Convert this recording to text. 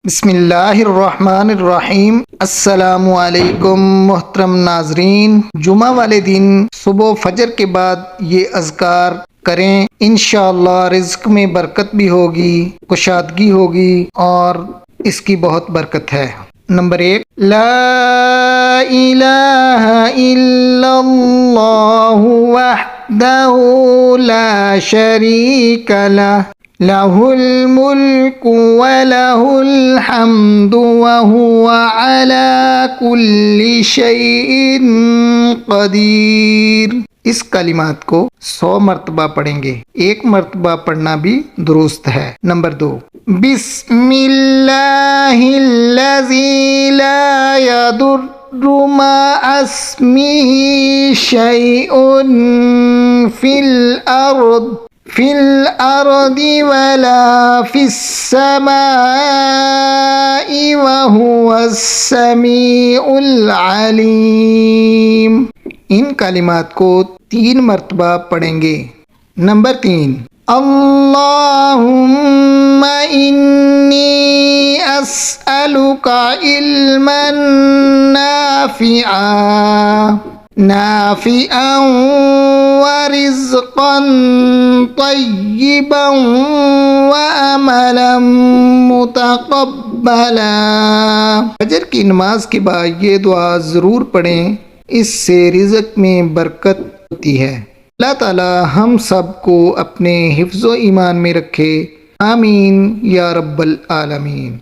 بسم اللہ الرحمن الرحیم۔ السلام علیکم محترم ناظرین، جمعہ والے دن صبح فجر کے بعد یہ اذکار کریں، انشاءاللہ رزق میں برکت بھی ہوگی، کشادگی ہوگی اور اس کی بہت برکت ہے۔ نمبر 1، لا الہ الا اللہ وحدہ لا شریک لہ لہ الملک ولہ الحمد وہو علی کل شیء قدیر۔ اس کلمات کو 100 مرتبہ پڑھیں گے، 1 مرتبہ پڑھنا بھی درست ہے۔ نمبر 2، بسم اللہ الذی لا یضر مع اسمہ شیء فی الارض ولا فی السماء وہو السمیع العلیم۔ ان کلمات کو 3 مرتبہ پڑھیں گے۔ نمبر 3، اللہم انی اسألک علما نافعا ورزقا طیبا وعملا متقبلا۔ فجر کی نماز کے بعد یہ دعا ضرور پڑھیں، اس سے رزق میں برکت ہوتی ہے۔ اللہ تعالی ہم سب کو اپنے حفظ و ایمان میں رکھے، آمین یا رب العالمین۔